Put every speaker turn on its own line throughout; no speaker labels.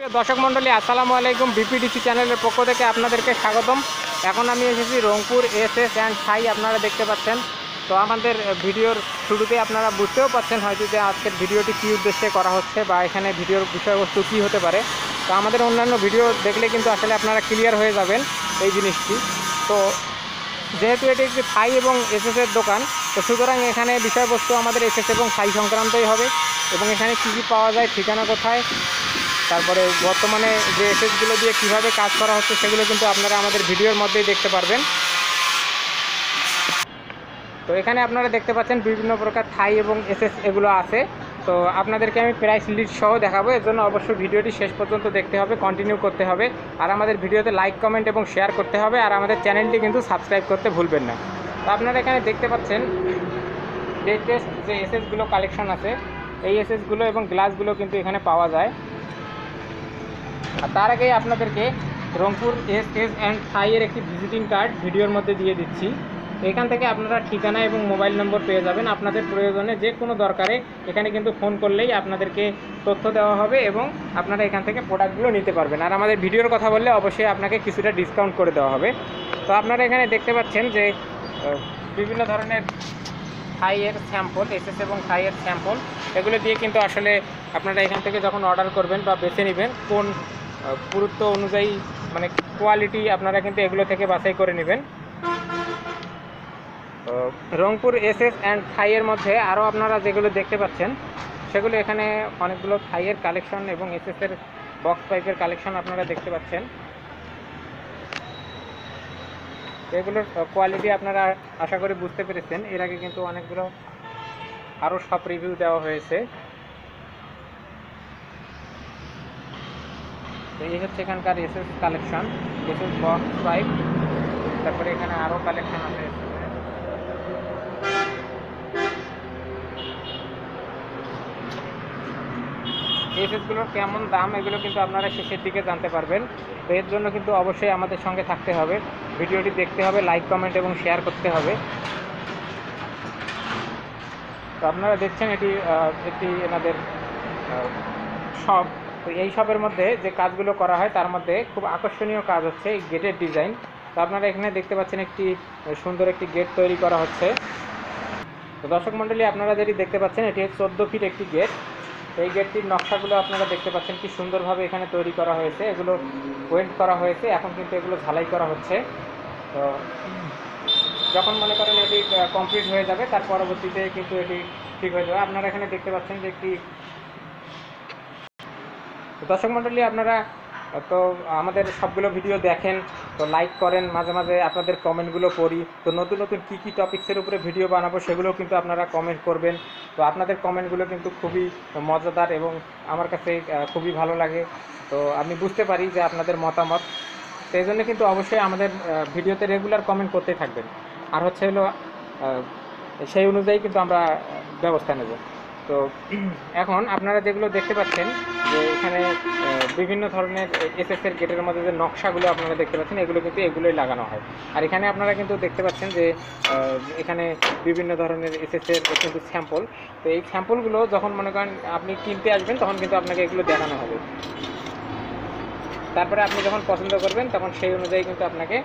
দর্শক মণ্ডলী আসসালামু আলাইকুম, বিপিডিসি চ্যানেলের পক্ষ থেকে আপনাদেরকে স্বাগতম। এখন আমি এসেছি রংপুর এসএস অ্যান্ড থাই। আপনারা দেখতে পাচ্ছেন। তো আমাদের ভিডিওর শুরুতে আপনারা বুঝতেও পাচ্ছেন হয়তো যে আজকের ভিডিওটি কী উদ্দেশ্যে করা হচ্ছে বা এখানে ভিডিওর বিষয়বস্তু কী হতে পারে। তো আমাদের অন্যান্য ভিডিও দেখলে কিন্তু আসলে আপনারা ক্লিয়ার হয়ে যাবেন এই জিনিসটি। তো যেহেতু এটি একটি থাই এবং এসএসের দোকান, তো সুতরাং এখানে বিষয়বস্তু আমাদের এসএস এবং থাই সংক্রান্তই হবে। এবং এখানে কী কী পাওয়া যায়, ঠিকানা কোথায়, তারপরে বর্তমানে যে এসএসগুলো দিয়ে কীভাবে কাজ করা হচ্ছে সেগুলো কিন্তু আপনারা আমাদের ভিডিওর মধ্যেই দেখতে পারবেন। তো এখানে আপনারা দেখতে পাচ্ছেন বিভিন্ন প্রকার থাই এবং এসএস এগুলো আছে। তো আপনাদেরকে আমি প্রাইস লিস্ট সহ দেখাবো, এর জন্য অবশ্যই ভিডিওটি শেষ পর্যন্ত দেখতে হবে, কন্টিনিউ করতে হবে। আর আমাদের ভিডিওতে লাইক, কমেন্ট এবং শেয়ার করতে হবে। আর আমাদের চ্যানেলটি কিন্তু সাবস্ক্রাইব করতে ভুলবেন না। তো আপনারা এখানে দেখতে পাচ্ছেন লেটেস্ট যে এসএসগুলো কালেকশন আছে, এই এসএসগুলো এবং গ্লাসগুলো কিন্তু এখানে পাওয়া যায়। আর তার আগেই আপনাদেরকে রংপুর এসএস অ্যান্ড থাইয়ের একটি ভিজিটিং কার্ড ভিডিওর মধ্যে দিয়ে দিচ্ছি। এখান থেকে আপনারা ঠিকানা এবং মোবাইল নম্বর পেয়ে যাবেন। আপনাদের প্রয়োজনে যে কোনো দরকারে এখানে কিন্তু ফোন করলেই আপনাদেরকে তথ্য দেওয়া হবে এবং আপনারা এখান থেকে প্রোডাক্টগুলো নিতে পারবেন। আর আমাদের ভিডিওর কথা বললে অবশ্যই আপনাকে কিছুটা ডিসকাউন্ট করে দেওয়া হবে। তো আপনারা এখানে দেখতে পাচ্ছেন যে বিভিন্ন ধরনের থাইয়ের স্যাম্পল, এসএস এবং থাইয়ের স্যাম্পল, এগুলো দিয়ে কিন্তু আসলে আপনারা এখান থেকে যখন অর্ডার করবেন বা বেছে নেবেন কোন পুরুত্ব অনুযায়ী মানে কোয়ালিটি, আপনারা কিন্তু এগুলো থেকে বাছাই করে নেবেন। রংপুর এসএস অ্যান্ড থাইয়ের মধ্যে আরও আপনারা যেগুলো দেখতে পাচ্ছেন সেগুলো এখানে অনেকগুলো থাইয়ের কালেকশন এবং এসএসের বক্স পাইপের কালেকশন আপনারা দেখতে পাচ্ছেন। এগুলোর কোয়ালিটি আপনারা আশা করি বুঝতে পেরেছেন। এর আগে কিন্তু অনেকগুলো আরও সব রিভিউ দেওয়া হয়েছে। তো এই হচ্ছে এখানকার SS collection, SS box pipe. তারপরে এখানে আরও কালেকশন আছে। এসএসগুলোর কেমন দাম এগুলো কিন্তু আপনারা শেষের দিকে জানতে পারবেন। তো এর জন্য কিন্তু অবশ্যই আমাদের সঙ্গে থাকতে হবে, ভিডিওটি দেখতে হবে, লাইক, কমেন্ট এবং শেয়ার করতে হবে। তো আপনারা দেখছেন এটি একটি এনাদের শপ। তো এই শপের মধ্যে যে কাজগুলো করা হয় তার মধ্যে খুব আকর্ষণীয় কাজ হচ্ছে এই গেটের ডিজাইন। তো আপনারা এখানে দেখতে পাচ্ছেন একটি সুন্দর একটি গেট তৈরি করা হচ্ছে। তো দর্শক মণ্ডলী আপনারা যেটি দেখতে পাচ্ছেন এটি 14 ফিট একটি গেট। এই গেটটির নকশাগুলো আপনারা দেখতে পাচ্ছেন কি সুন্দরভাবে এখানে তৈরি করা হয়েছে। এগুলো ওয়েল্ড করা হয়েছে, এখন কিন্তু এগুলো ঝালাই করা হচ্ছে। তো যখন মনে করেন এটি কমপ্লিট হয়ে যাবে তার পরবর্তীতে কিন্তু এটি ঠিক হয়ে যাবে। আপনারা এখানে দেখতে পাচ্ছেন যে একটি দর্শক মণ্ডলী আপনারা তো আমাদের সবগুলো ভিডিও দেখেন, তো লাইক করেন, মাঝে মাঝে আপনাদের কমেন্টগুলো পড়ি। তো নতুন নতুন কী কী টপিক্সের উপরে ভিডিও বানাবো সেগুলো কিন্তু আপনারা কমেন্ট করবেন। তো আপনাদের কমেন্টগুলো কিন্তু খুবই মজাদার এবং আমার কাছে খুবই ভালো লাগে। তো আমি বুঝতে পারি যে আপনাদের মতামত। তো এই জন্য কিন্তু অবশ্যই আমাদের ভিডিওতে রেগুলার কমেন্ট করতেই থাকবেন। আর হচ্ছে হলো সেই অনুযায়ী কিন্তু আমরা ব্যবস্থা নেব। তো এখন আপনারা যেগুলো দেখতে পাচ্ছেন যে এখানে বিভিন্ন ধরনের এসএসের গেটের মধ্যে যে নকশাগুলো আপনারা দেখতে পাচ্ছেন এগুলো কিন্তু এগুলোই লাগানো হয়। আর এখানে আপনারা কিন্তু দেখতে পাচ্ছেন যে এখানে বিভিন্ন ধরনের এসএসের কিন্তু স্যাম্পল। তো এই স্যাম্পলগুলো যখন মনে করেন আপনি কিনতে আসবেন তখন কিন্তু আপনাকে এগুলো দেখানো হবে। তারপরে আপনি যখন পছন্দ করবেন তখন সেই অনুযায়ী কিন্তু আপনাকে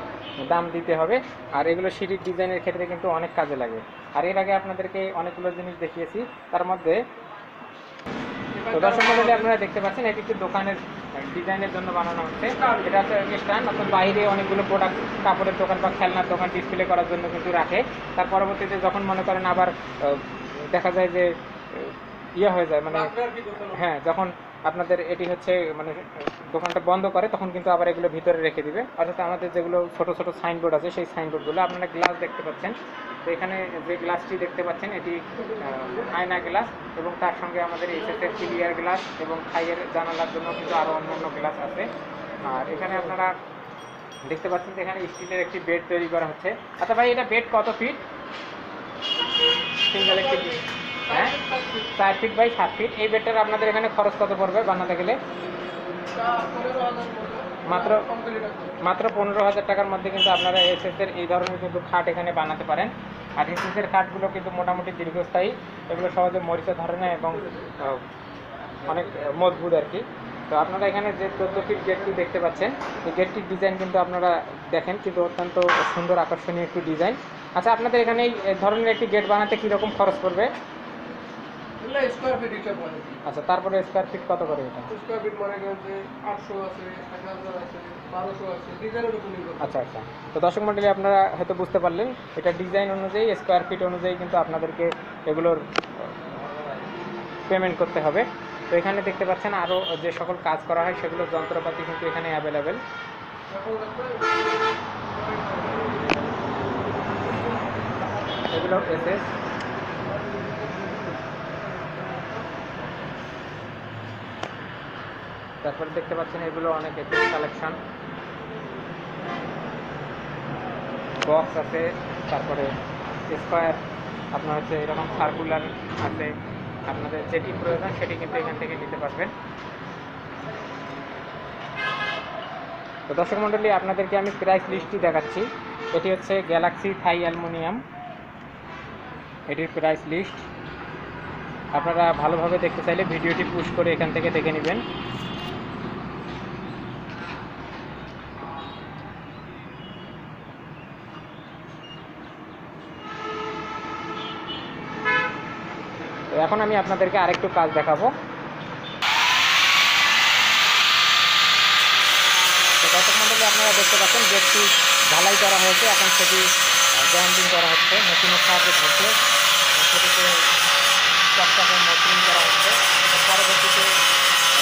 দাম দিতে হবে। আর এগুলো সিঁড়ির ডিজাইনের ক্ষেত্রে কিন্তু অনেক কাজে লাগে। আর এর আগে আপনাদেরকে অনেকগুলো জিনিস দেখিয়েছি, তার মধ্যে তো দর্শক মণ্ডলী আপনারা দেখতে পাচ্ছেন এটি একটি দোকানের ডিজাইনের জন্য বানানো হচ্ছে। এটা হচ্ছে স্ট্যান্ড, অর্থাৎ বাইরে অনেকগুলো প্রোডাক্ট, কাপড়ের দোকান বা খেলনার দোকান ডিসপ্লে করার জন্য কিন্তু রাখে। তার পরবর্তীতে যখন মনে করেন আবার দেখা যায় যে ইয়ে হয়ে যায়, মানে হ্যাঁ, যখন আপনাদের এটি হচ্ছে মানে দোকানটা বন্ধ করে তখন কিন্তু আবার এগুলো ভিতরে রেখে দিবে। অর্থাৎ আমাদের যেগুলো ছোট ছোট সাইনবোর্ড আছে সেই সাইনবোর্ডগুলো আপনারা গ্লাস দেখতে পাচ্ছেন। তো এখানে যে গ্লাসটি দেখতে পাচ্ছেন এটি আয়না গ্লাস এবং তার সঙ্গে আমাদের এসএসের ক্লিয়ার গ্লাস এবং থাইয়ের জানালার জন্য কিন্তু আরও অন্যান্য গ্লাস আছে। আর এখানে আপনারা দেখতে পাচ্ছেন যে এখানে স্টিলের একটি বেড তৈরি করা হচ্ছে। আচ্ছা ভাই, এটা বেড কত ফিট? সিঙ্গেল একটি, হ্যাঁ 4 ফিট বাই 7 ফিট। এই বেডটার আপনাদের এখানে খরচ কত পড়বে বানাতে গেলে? মাত্র 15,000 টাকার মধ্যে কিন্তু আপনারা এসএসের এই ধরনের কিন্তু খাট এখানে বানাতে পারেন। আর এসএসের খাটগুলো কিন্তু মোটামুটি দীর্ঘস্থায়ী, এগুলো সহজে মরিচা ধরে না এবং অনেক মজবুত আর কি। তো আপনারা এখানে যে 14 ফিট গেটটি দেখতে পাচ্ছেন, এই গেটটির ডিজাইন কিন্তু আপনারা দেখেন কিন্তু অত্যন্ত সুন্দর আকর্ষণীয় একটি ডিজাইন। আচ্ছা, আপনাদের এখানে এই ধরনের একটি গেট বানাতে কীরকম খরচ পড়বে?
স্কোয়ার ফিট হিসাব মানে
আচ্ছা, তারপরে স্কোয়ার ফিট কত করে এটা?
স্কোয়ার ফিট মানে হচ্ছে 800 আছে, 1000 আছে, 1200 আছে, ডিজাইনের উপর নির্ভর করে।
আচ্ছা আচ্ছা, তো দর্শক মণ্ডলী আপনারা হয়তো বুঝতে পারলেন, এটা ডিজাইন অনুযায়ী স্কোয়ার ফিট অনুযায়ী কিন্তু আপনাদেরকে এগুলোর পেমেন্ট করতে হবে। তো এখানে দেখতে পাচ্ছেন আরও যে সকল কাজ করা হয় সেগুলোর যন্ত্রপাতি কিন্তু এখানে অ্যাভেলেবেল। এগুলো এসএস, তারপরে দেখতে পাচ্ছেন এগুলো অনেক এসএস কালেকশন, বক্স আছে, তারপরে স্কোয়ার আপনার হচ্ছে এরকম সার্কুলার আছে, আপনাদের যেটি প্রয়োজন সেটি কিন্তু এখান থেকে নিতে পারবেন। তো দর্শক মণ্ডলী আপনাদেরকে আমি প্রাইস লিস্টটি দেখাচ্ছি। এটি হচ্ছে গ্যালাক্সি থাই অ্যালুমিনিয়াম, এটির প্রাইস লিস্ট। আপনারা ভালোভাবে দেখতে চাইলে ভিডিওটি পুশ করে এখান থেকে দেখে নেবেন। তো এখন আমি আপনাদেরকে আরেকটু কাজ দেখাবো। তো দর্শক মণ্ডলী আপনারা দেখতে পাচ্ছেন গেটটি ঢালাই করা হয়েছে, এখন সেটি গ্রাইন্ডিং করা হচ্ছে, মেশিনের সাহায্যে ঘষে সেটিকে চকচকে মসৃণ করা হচ্ছে। পরবর্তীতে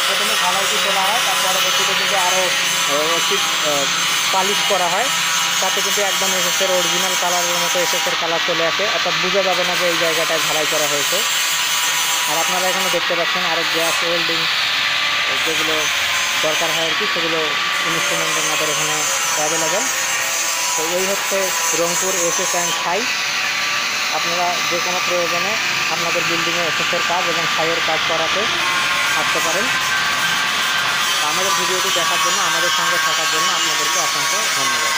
প্রথমে ঢালাইটি তোলা হয়, তার পরবর্তীতে কিন্তু আরও একটি পালিশ করা হয়, তাতে কিন্তু একদম এসএসের অরিজিনাল কালারের মতো এসএসের কালার চলে আসে, অর্থাৎ বোঝা যাবে না যে এই জায়গাটায় ঢালাই করা হয়েছে। আর আপনারা এখানে দেখতে পাচ্ছেন আরও গ্যাস ওয়েল্ডিং যেগুলো দরকার হয় আর কি, সেগুলো ইনস্ট্রুমেন্ট আমাদের এখানে অ্যাভেলেবেল। তো এই হচ্ছে রংপুর এসএস অ্যান্ড থাই। আপনারা যে কোনো প্রয়োজনে আপনাদের বিল্ডিংয়ে এসএসের কাজ এবং থাইয়ের কাজ করাতে আসতে পারেন। আমাদের ভিডিওটি দেখার জন্য, আমাদের সঙ্গে থাকার জন্য আপনাদেরকে অসংখ্য ধন্যবাদ।